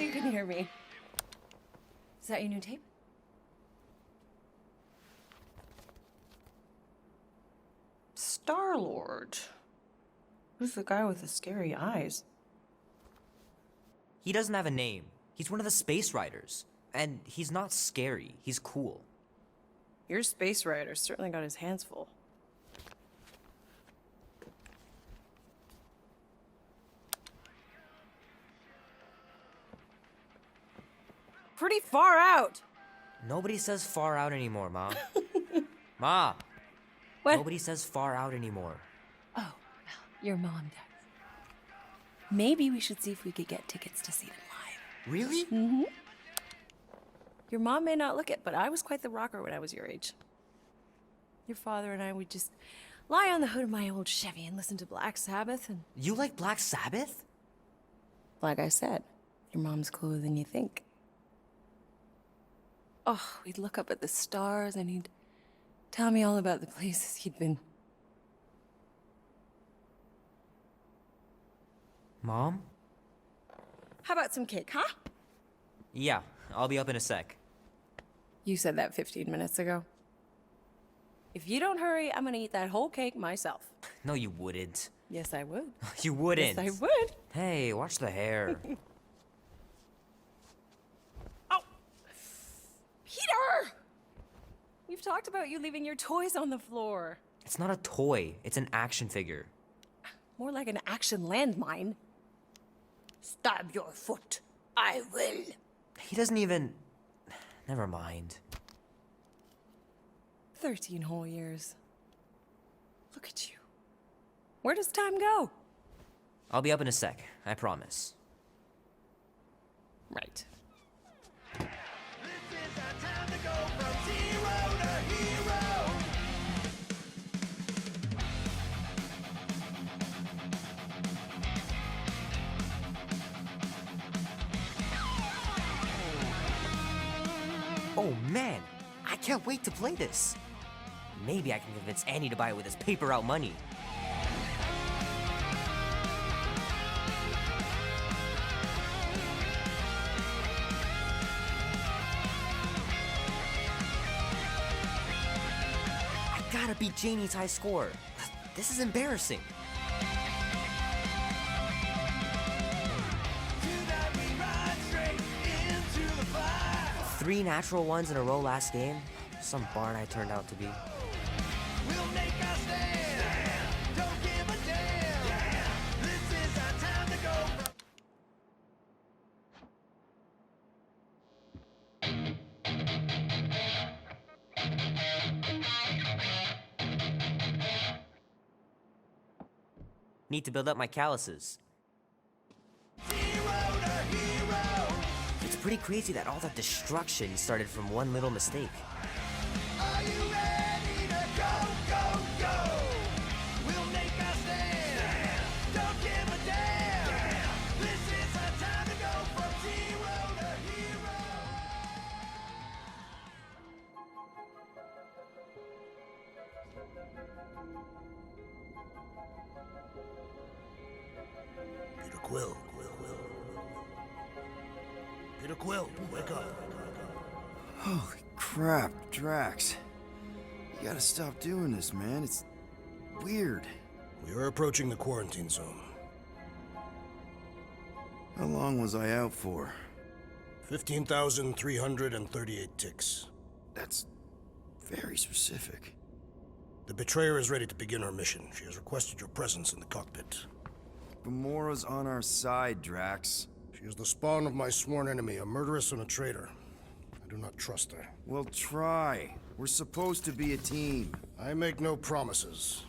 you can hear me. Is that your new tape? Star-Lord. Who's the guy with the scary eyes? He doesn't have a name. He's one of the space riders. And he's not scary. He's cool. Your space rider certainly got his hands full. Pretty far out. Nobody says far out anymore, Ma. Ma! What? Nobody says far out anymore. Oh, well, your mom does. Maybe we should see if we could get tickets to see them live. Really? Mm-hmm. Your mom may not look it, but I was quite the rocker when I was your age. Your father and I would just lie on the hood of my old Chevy and listen to Black Sabbath and... You like Black Sabbath? Like I said, your mom's cooler than you think. Oh, we'd look up at the stars and he'd tell me all about the places he'd been. Mom? How about some cake, huh? Yeah, I'll be up in a sec. You said that 15 minutes ago. If you don't hurry, I'm gonna eat that whole cake myself. No, you wouldn't. Yes, I would. You wouldn't. Yes, I would. Hey, watch the hair. Oh! Peter! We've talked about you leaving your toys on the floor. It's not a toy. It's an action figure. More like an action landmine. Stab your foot. I will. He doesn't even... Never mind. 13 whole years. Look at you. Where does time go? I'll be up in a sec, I promise. Right. This is our time to go from zero to hero. Oh man, I can't wait to play this. Maybe I can convince Annie to buy it with his paper out money. I gotta beat Janie's high score. This is embarrassing. Tonight we ride straight into the fire. 3 natural ones in a row last game. Some barn I turned out to be. We'll make our stand. Don't give a damn. This is our time to go from... Need to build up my calluses. Zero to hero. It's pretty crazy that all that destruction started from one little mistake. Are you ready to go, go, go? We'll make our stand. Don't give a damn. This is our time to go from zero to hero. Peter Quill. Peter Quill, wake up. Holy crap, Drax. You gotta stop doing this, man. It's weird. We are approaching the quarantine zone. How long was I out for? 15,338 ticks. That's very specific. The betrayer is ready to begin her mission. She has requested your presence in the cockpit. Gamora's on our side, Drax. She is the spawn of my sworn enemy, a murderess and a traitor. I do not trust her. Well, try. We're supposed to be a team. I make no promises.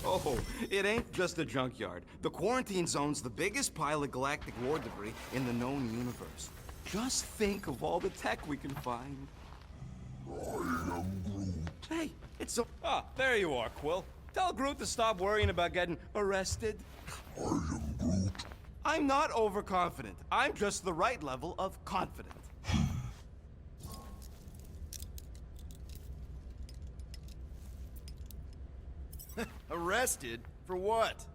Oh, it ain't just a junkyard. The quarantine zone's the biggest pile of galactic war debris in the known universe. Just think of all the tech we can find. I am Groot. Hey, it's a... Ah, there you are, Quill. Tell Groot to stop worrying about getting arrested. I am Groot. I'm not overconfident. I'm just the right level of confident. Arrested? For what?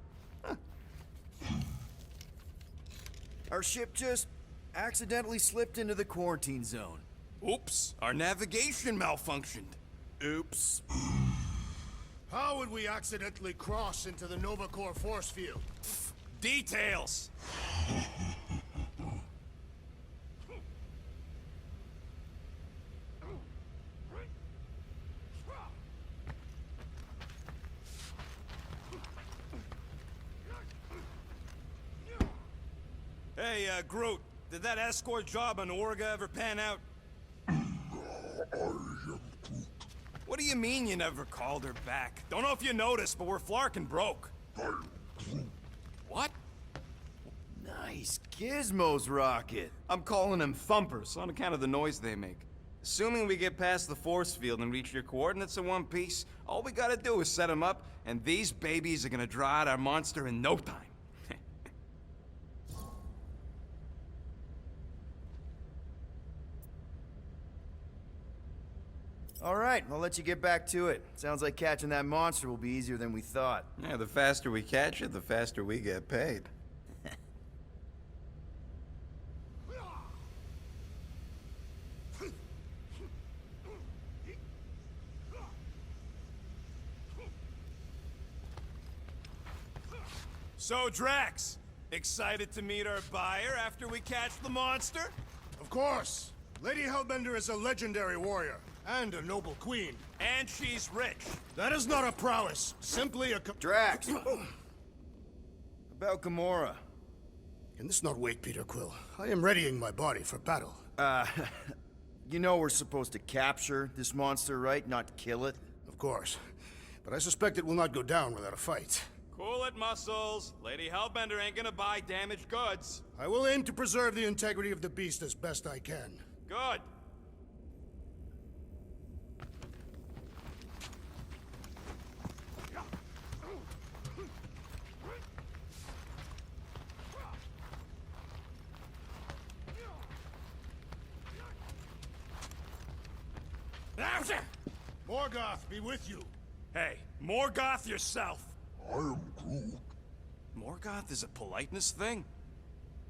Our ship just accidentally slipped into the quarantine zone. Oops, our navigation malfunctioned. Oops. How would we accidentally cross into the Nova Corps force field? Details! Hey, Groot, did that escort job on Orga ever pan out? I am Groot. What do you mean you never called her back? Don't know if you noticed, but we're flarkin' broke. I am Groot. What? Nice gizmos, Rocket. I'm calling them thumpers on account of the noise they make. Assuming we get past the force field and reach your coordinates in one piece, all we gotta do is set them up, and these babies are gonna draw out our monster in no time. All right, I'll let you get back to it. Sounds like catching that monster will be easier than we thought. Yeah, the faster we catch it, the faster we get paid. So, Drax, excited to meet our buyer after we catch the monster? Of course. Lady Hellbender is a legendary warrior and a noble queen. And she's rich. That is not a prowess, simply a Drax! About Gamora. Can this not wait, Peter Quill? I am readying my body for battle. You know we're supposed to capture this monster, right? Not kill it? Of course. But I suspect it will not go down without a fight. Cool it, Muscles. Lady Hellbender ain't gonna buy damaged goods. I will aim to preserve the integrity of the beast as best I can. Good. Morgoth be with you. Hey, Morgoth yourself. I am Groot. Morgoth is a politeness thing?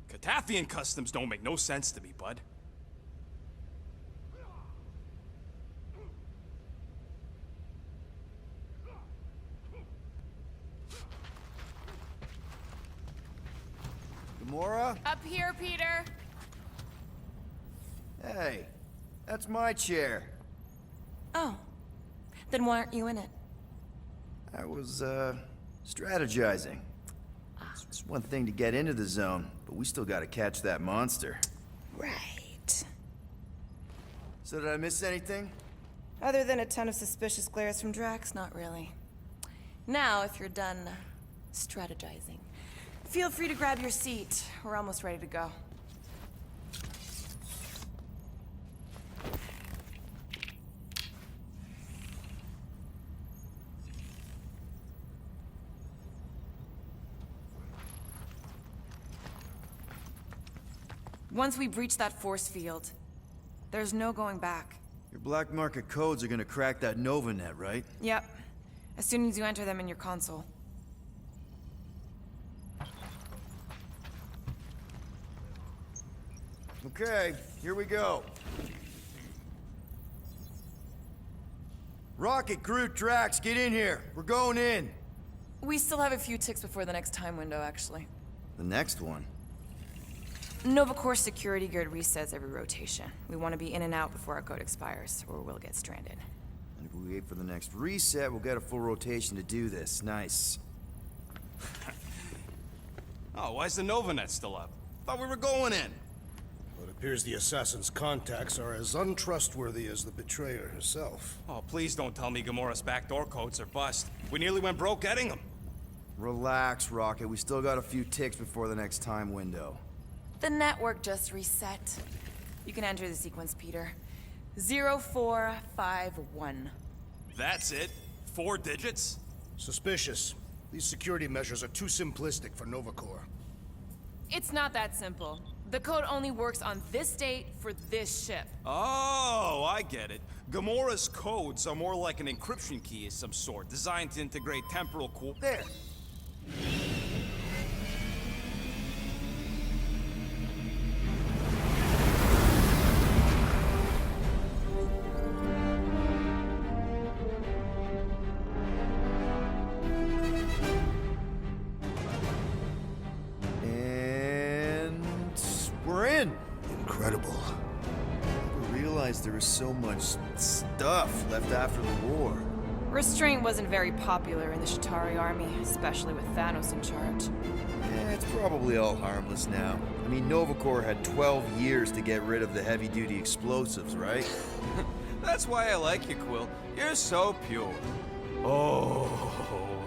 Catathian customs don't make no sense to me, bud. Gamora? Up here, Peter. Hey, that's my chair. Oh. Then why aren't you in it? I was, strategizing. It's one thing to get into the zone, but we still gotta catch that monster. Right. So did I miss anything? Other than a ton of suspicious glares from Drax, not really. Now, if you're done strategizing, feel free to grab your seat. We're almost ready to go. Once we breach that force field, there's no going back. Your black market codes are gonna crack that Nova net, right? Yep. As soon as you enter them in your console. Okay, here we go. Rocket, Groot, Drax, get in here. We're going in. We still have a few ticks before the next time window, actually. The next one? Nova Corps security guard resets every rotation. We want to be in and out before our code expires, or we'll get stranded. And if we wait for the next reset, we'll get a full rotation to do this. Nice. Oh, why's the Novanet still up? Thought we were going in. Well, it appears the assassin's contacts are as untrustworthy as the betrayer herself. Oh, please don't tell me Gamora's backdoor codes are bust. We nearly went broke getting them. Relax, Rocket. We still got a few ticks before the next time window. The network just reset. You can enter the sequence, Peter. 0451. That's it? 4 digits? Suspicious. These security measures are too simplistic for Nova Corps. It's not that simple. The code only works on this date for this ship. Oh, I get it. Gamora's codes are more like an encryption key of some sort, designed to integrate temporal There. And we're in. Incredible. I realized there was so much stuff left after the war. Restraint wasn't very popular in the Shatari army, especially with Thanos in charge. Yeah, it's probably all harmless now. I mean, Nova Corps had 12 years to get rid of the heavy-duty explosives, right? That's why I like you, Quill. You're so pure. Oh,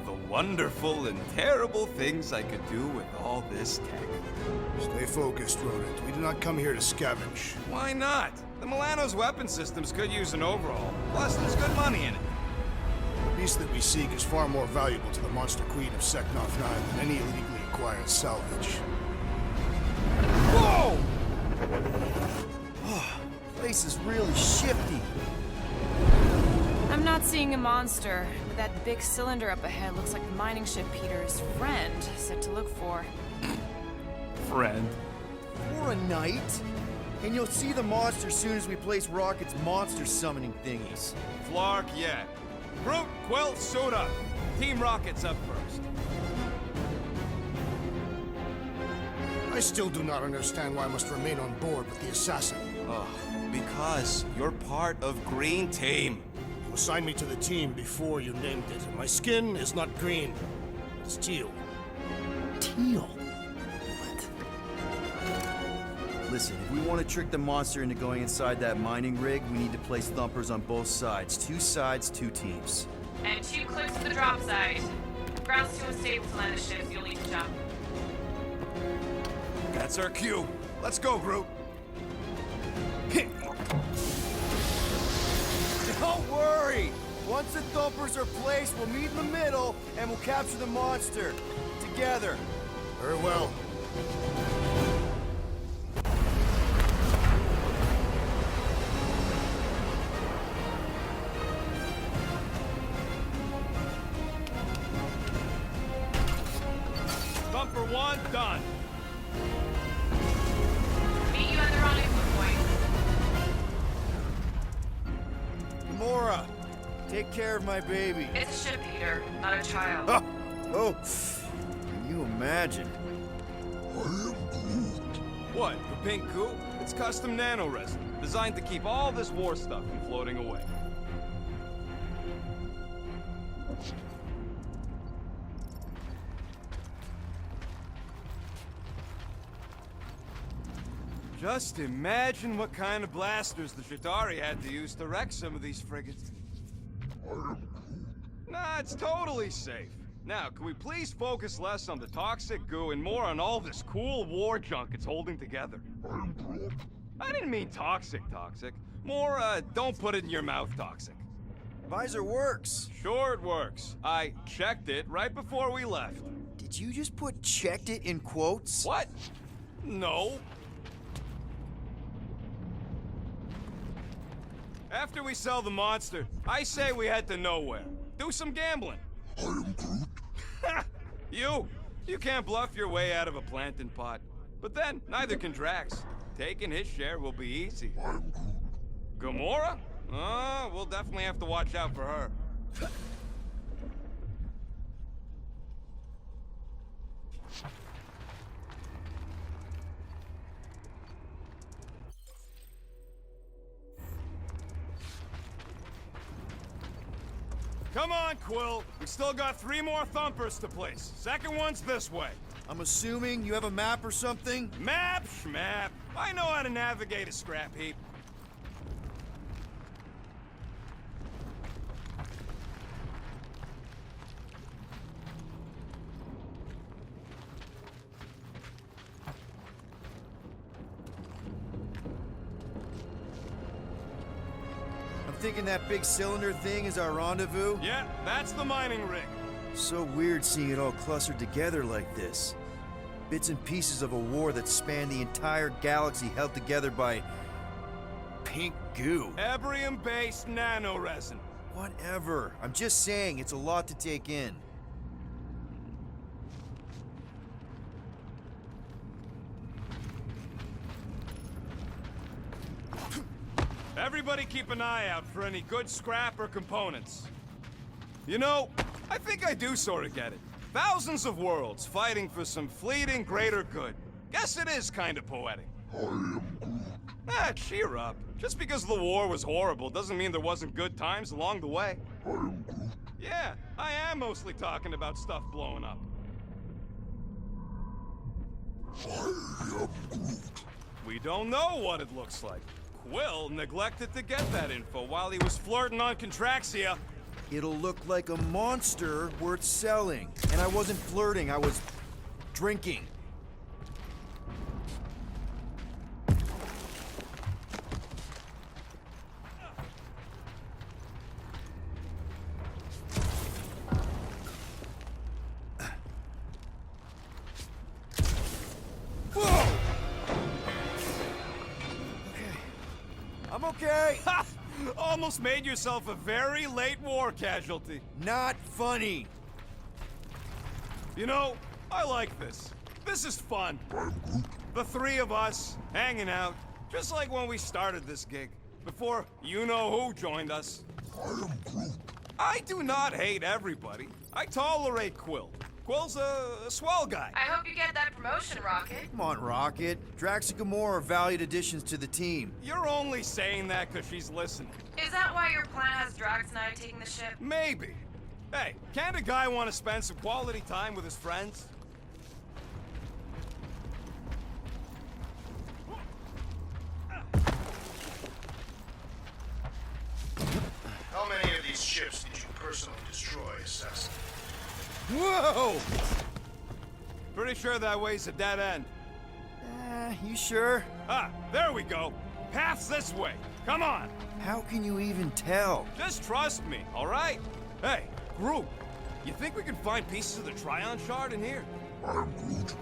the wonderful and terrible things I could do with all this tech. Stay focused, Rodent. We do not come here to scavenge. Why not? The Milano's weapon systems could use an overhaul. Plus, there's good money in it. The beast that we seek is far more valuable to the Monster Queen of Seknov 9 than any illegally acquired salvage. Whoa! Oh, place is really shifty. I'm not seeing a monster, but that big cylinder up ahead looks like the mining ship Peter's friend said to look for. Friend. For a night. And you'll see the monster soon as we place Rocket's monster summoning thingies. Flark, yeah. Groot, Quill, suit up. Team Rocket's up first. I still do not understand why I must remain on board with the assassin. Because you're part of Green Team. You assigned me to the team before you named it, and my skin is not green. It's teal. Teal? Listen, if we want to trick the monster into going inside that mining rig, we need to place thumpers on both sides. 2 sides, 2 teams. And 2 clicks to the drop side. Ground's too unstable to land the ship, so you'll need to jump. That's our cue. Let's go, Groot. Don't worry! Once the thumpers are placed, we'll meet in the middle, and we'll capture the monster. Together. Very well. Thumper 1, done. Meet you at the rendezvous point. Gamora, take care of my baby. It's a ship, Peter, not a child. Oh, can you imagine? What, the pink goo? It's custom nano-resin, designed to keep all this war stuff from floating away. Just imagine what kind of blasters the Shatari had to use to wreck some of these frigates. Nah, it's totally safe. Now, can we please focus less on the toxic goo and more on all this cool war junk it's holding together? I didn't mean toxic. More, don't put it in your mouth toxic. Visor works. Sure it works. I checked it right before we left. Did you just put checked it in quotes? What? No. After we sell the monster, I say we head to nowhere. Do some gambling. I am Groot. You can't bluff your way out of a plantain pot. But then, neither can Drax. Taking his share will be easy. I'm Groot. Gamora? We'll definitely have to watch out for her. Come on, Quill. We still got 3 more thumpers to place. Second one's this way. I'm assuming you have a map or something? Map, schmap. I know how to navigate a scrap heap. I'm thinking that big cylinder thing is our rendezvous. Yeah, that's the mining rig. So weird seeing it all clustered together like this. Bits and pieces of a war that spanned the entire galaxy held together by pink goo. Ebrium-based nanoresin. Whatever. I'm just saying, it's a lot to take in. Everybody keep an eye out for any good scrap or components. You know, I think I do sort of get it. Thousands of worlds fighting for some fleeting greater good. Guess it is kind of poetic. I am Groot. Cheer up. Just because the war was horrible doesn't mean there wasn't good times along the way. I am Groot. Yeah, I am mostly talking about stuff blowing up. I am Groot. We don't know what it looks like. Quill neglected to get that info while he was flirting on Contraxia. It'll look like a monster worth selling. And I wasn't flirting, I was drinking. Whoa! Okay. I'm okay. Ha! Almost made yourself a very late war casualty. Not funny. You know, I like this. This is fun. The 3 of us, hanging out, just like when we started this gig. Before you-know-who joined us. I am Groot. I do not hate everybody. I tolerate Quill. Quill's a swell guy. I hope you get that promotion, Rocket. Come on, Rocket. Drax and Gamora are valued additions to the team. You're only saying that because she's listening. Is that why your plan has Drax and I taking the ship? Maybe. Hey, can't a guy want to spend some quality time with his friends? How many of these ships did you personally destroy, Assassin? Whoa! Pretty sure that way's a dead end. You sure? Ah, there we go. Path's this way. Come on. How can you even tell? Just trust me, all right? Hey, Groot, you think we can find pieces of the Trion Shard in here? I'm Groot.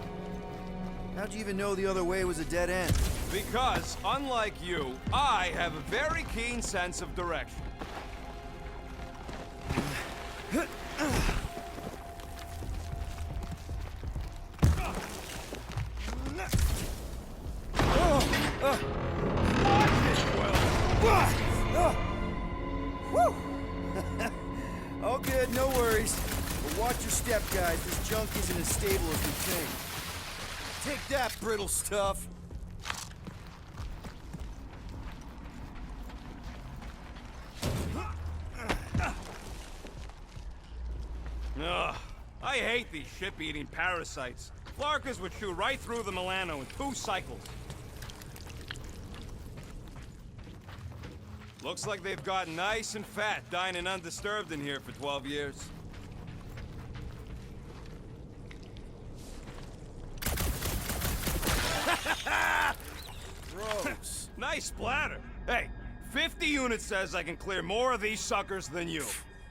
How'd you even know the other way was a dead end? Because, unlike you, I have a very keen sense of direction. All good, no worries. But watch your step, guys. This junk isn't as stable as we think. Take that, brittle stuff. Ugh, I hate these ship-eating parasites. Flarkers would chew right through the Milano in 2 cycles. Looks like they've gotten nice and fat, dining undisturbed in here for 12 years. Gross. Nice splatter. Hey, 50 units says I can clear more of these suckers than you.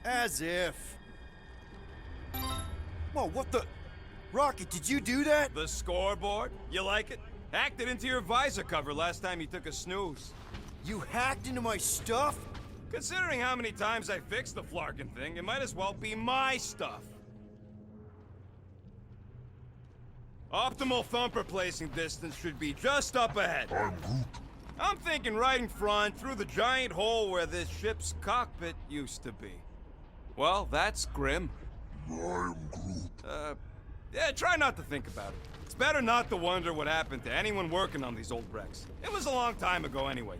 As if. Whoa, what the? Rocket, did you do that? The scoreboard? You like it? Hacked it into your visor cover last time you took a snooze. You hacked into my stuff? Considering how many times I fixed the Flarkin thing, it might as well be my stuff. Optimal thumper placing distance should be just up ahead. I'm thinking right in front, through the giant hole where this ship's cockpit used to be. Well, that's grim. I'm Groot. Yeah, try not to think about it. It's better not to wonder what happened to anyone working on these old wrecks. It was a long time ago anyways.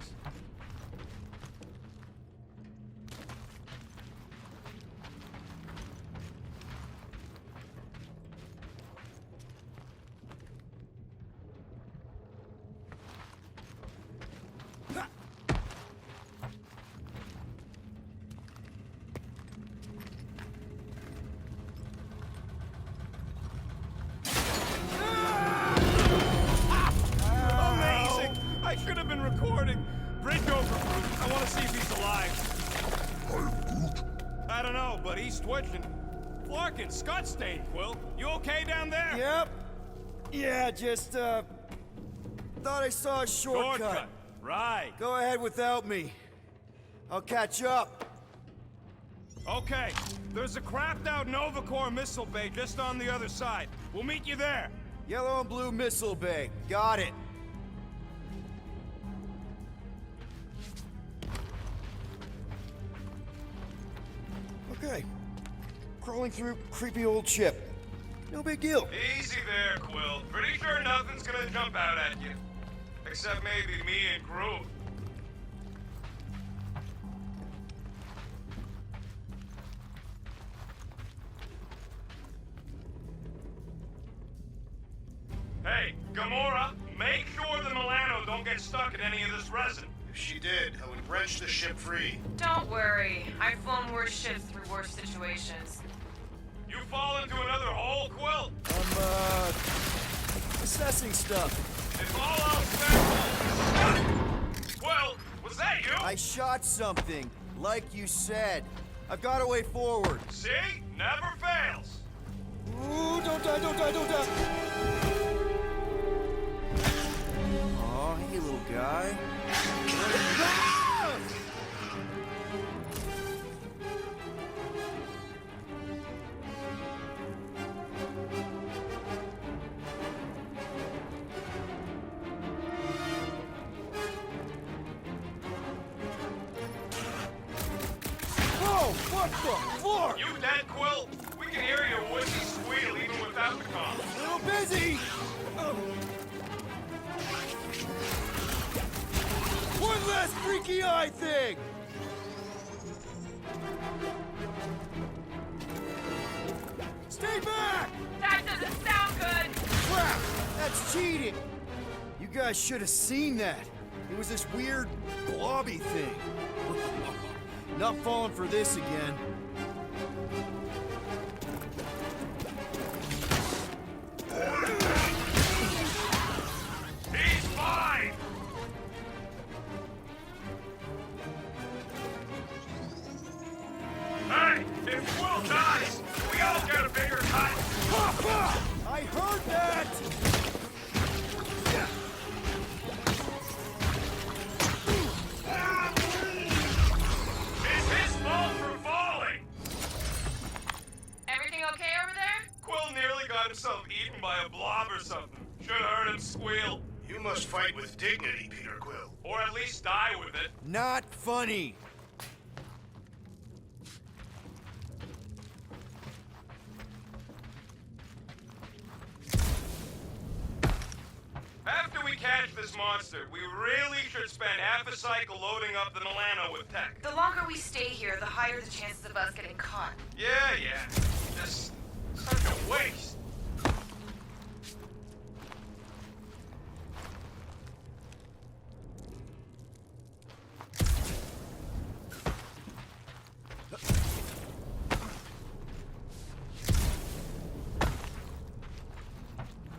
Bridge over, Groot. I want to see if he's alive. I don't know, but he's twitching. Flarkin, Scott stained, Quill. You okay down there? Yep. Yeah, just, thought I saw a shortcut. Right. Go ahead without me. I'll catch up. Okay. There's a crapped-out Nova Corps missile bay just on the other side. We'll meet you there. Yellow and blue missile bay. Got it. Okay. Crawling through creepy old ship. No big deal. Easy there, Quill. Pretty sure nothing's gonna jump out at you. Except maybe me and Groot. Hey, Gamora, make sure the Milano don't get stuck in any of this resin. If she did, I would wrench the ship free. Don't worry. I've flown worse ships through worse situations. You fall into another hole, Quill? I'm, assessing stuff. If all else fails... Quill, was that you? I shot something, like you said. I've got a way forward. See? Never fails. Ooh, don't die, don't die, don't die! Aw, hey, little guy. Oh, what the fuck? You dead, Quill? We can hear your woodsy squeal even without the comms. A little busy! One last freaky eye thing! Stay back! That doesn't sound good! Crap! That's cheating! You guys should have seen that. It was this weird, blobby thing. Not falling for this again. He's fine! Hey, if Quill dies, we all get a bigger cut! I heard that! It's his fault for falling! Everything okay over there? Quill nearly got himself eaten by a blob or something. Should've heard him squeal. You must fight with dignity, Peter Quill. Or at least die with it. Not funny. After we catch this monster, we really should spend half a cycle loading up the Milano with tech. The longer we stay here, the higher the chances of us getting caught. Yeah. Just such a waste.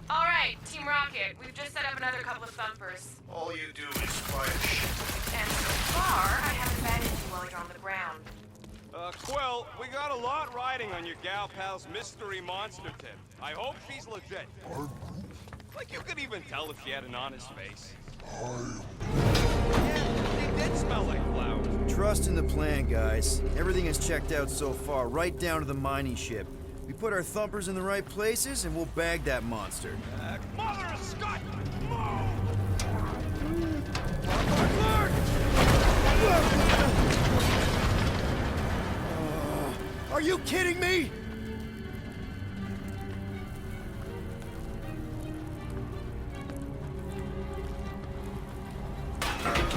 All right, Team Rocket, we've just set up another couple of thumpers. All you do is fire shit. And so far, I haven't batted you while you're on the ground. Quill, we got a lot riding on your gal pal's mystery monster tip. I hope she's legit. Like you could even tell if she had an honest face. Yeah, they did smell like flowers. Trust in the plan, guys. Everything is checked out so far, right down to the mining ship. We put our thumpers in the right places, and we'll bag that monster. Mother of Scott! Move! Are you kidding me?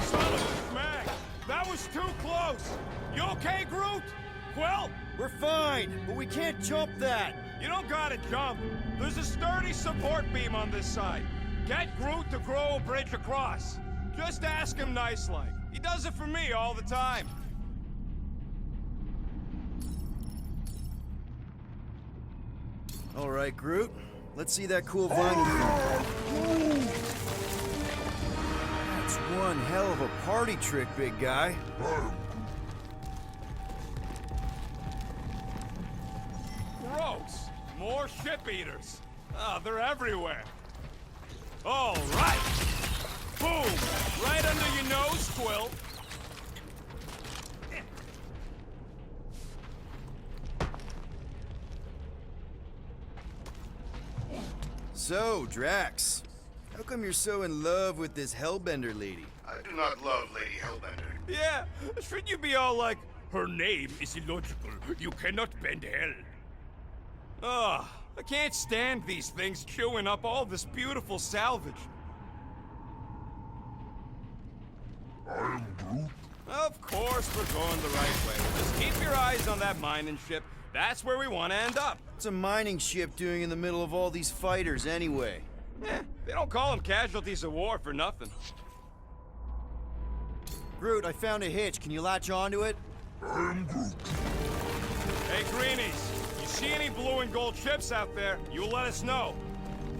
Smack! That was too close! You okay, Groot? Quill? We're fine, but we can't jump that. You don't gotta jump. There's a sturdy support beam on this side. Get Groot to grow a bridge across. Just ask him nice-like. He does it for me all the time. All right, Groot. Let's see that cool vinyl thing. That's One hell of a party trick, big guy. Gross! More ship eaters. Ah, they're everywhere. All right. Boom! Right under your nose, Quill. So, Drax, how come you're so in love with this Hellbender lady? I do not love Lady Hellbender. Yeah, shouldn't you be all like, her name is illogical. You cannot bend hell. Ugh, I can't stand these things chewing up all this beautiful salvage. Of course we're going the right way. Just keep your eyes on that mining ship. That's where we want to end up. What's a mining ship doing in the middle of all these fighters anyway? They don't call them casualties of war for nothing. Groot, I found a hitch. Can you latch onto it? Hey, Greenies, you see any blue and gold ships out there, you let us know.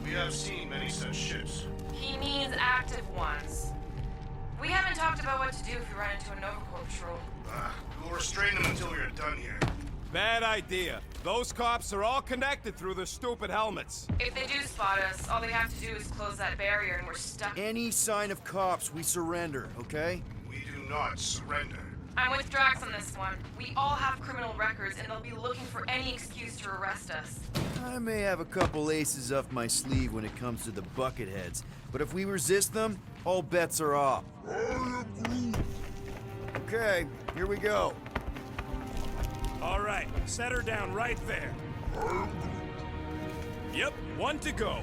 We have seen many such ships. He means active ones. We haven't talked about what to do if we run into a Nova Corps patrol. We will restrain them until we are done here. Bad idea. Those cops are all connected through their stupid helmets. If they do spot us, all they have to do is close that barrier and we're stuck. Any sign of cops, we surrender, okay? We do not surrender. I'm with Drax on this one. We all have criminal records and they'll be looking for any excuse to arrest us. I may have a couple aces up my sleeve when it comes to the bucketheads, but if we resist them, all bets are off. Okay, here we go. All right, set her down right there. Yep, one to go.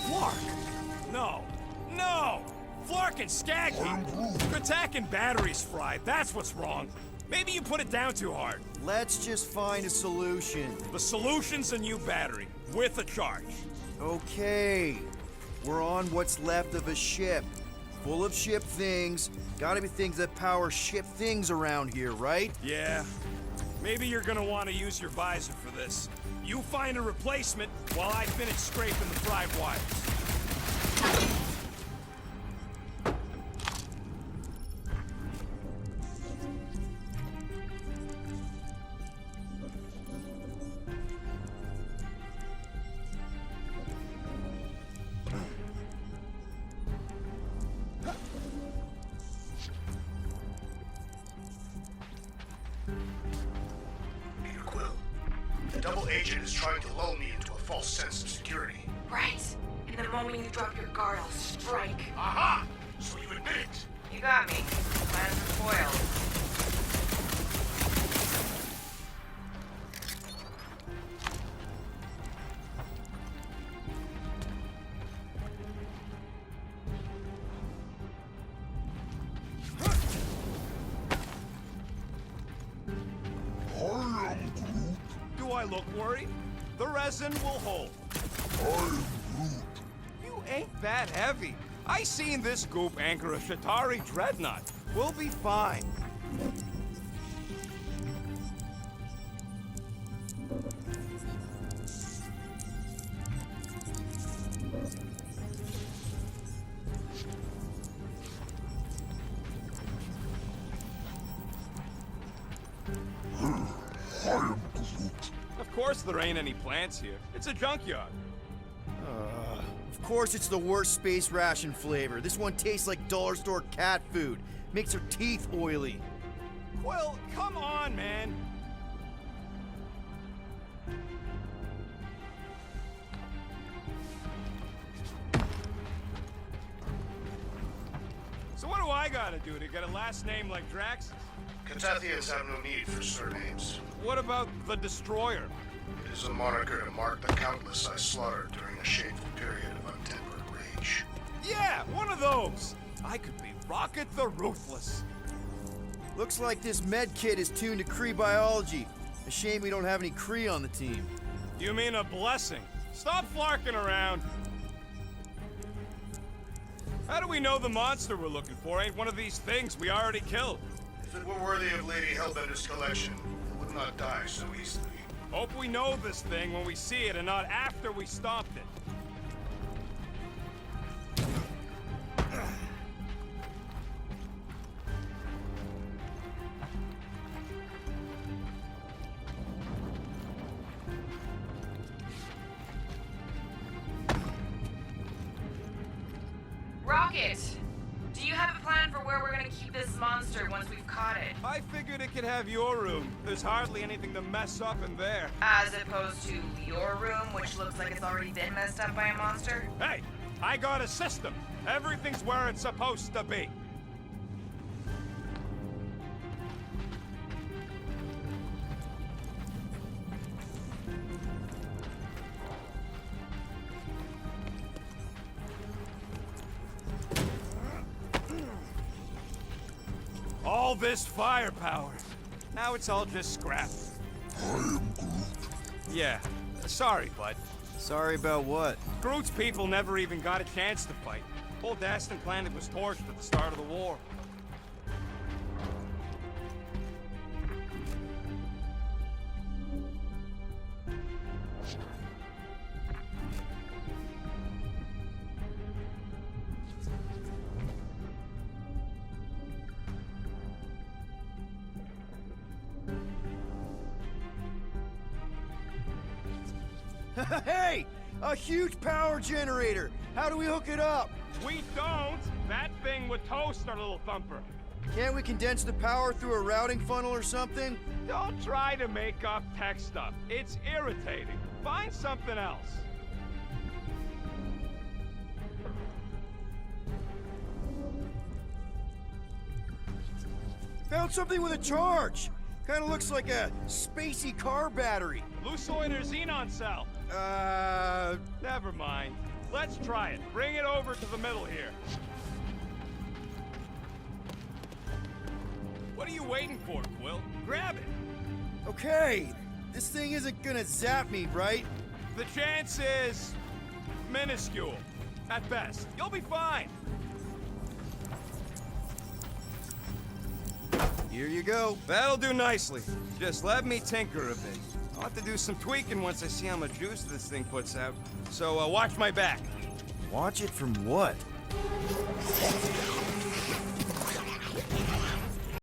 Flark! No, no! Flark and Skaggy! You're attacking batteries, Fry. That's what's wrong. Maybe you put it down too hard. Let's just find a solution. The solution's a new battery, with a charge. Okay, we're on what's left of a ship. Full of ship things. Gotta be things that power ship things around here, right? Yeah. Maybe you're gonna want to use your visor for this. You find a replacement while I finish scraping the fried wires. Peter Quill, the double agent is trying to lull me into a false sense of security. Right. And the moment you drop your guard, I'll strike. Aha! So you admit it. You got me. Plans are foiled. Do I look worried? The resin will hold. You ain't that heavy. I seen this goop anchor a Shatari dreadnought. We'll be fine. Of course there ain't any plants here. It's a junkyard. Of course it's the worst space ration flavor. This one tastes like dollar store cat food. Makes her teeth oily. Quill, come on, man. So what do I gotta do to get a last name like Drax's? Catathians have no need for surnames. What about the Destroyer? It is a moniker to mark the countless I slaughtered during a shameful period of untempered rage. Yeah, one of those. I could be Rocket the Ruthless. Looks like this med kit is tuned to Kree biology. A shame we don't have any Kree on the team. You mean a blessing? Stop flarking around. How do we know the monster we're looking for ain't one of these things we already killed? If it were worthy of Lady Hellbender's collection, it would not die so easily. Hope we know this thing when we see it and not after we stomped it. it. Do you have a plan for where we're gonna keep this monster once we've caught it? I figured it could have your room. There's hardly anything to mess up in there. As opposed to your room, which looks like it's already been messed up by a monster? Hey, I got a system. Everything's where it's supposed to be. All this firepower. Now it's all just scrap. Yeah, sorry, bud. Sorry about what? Groot's people never even got a chance to fight. Whole Dastan planet was torched at the start of the war. Hey! A huge power generator! How do we hook it up? We don't! That thing would toast our little thumper. Can't we condense the power through a routing funnel or something? Don't try to make up tech stuff. It's irritating. Find something else. Found something with a charge! Kinda looks like a spacey car battery. Lusoid or xenon cell? Never mind. Let's try it. Bring it over to the middle here. What are you waiting for, Quill? Grab it. Okay, this thing isn't gonna zap me, right? The chance is minuscule. At best. You'll be fine. Here you go. That'll do nicely. Just let me tinker a bit. I'll have to do some tweaking once I see how much juice this thing puts out. So watch my back. Watch it from what?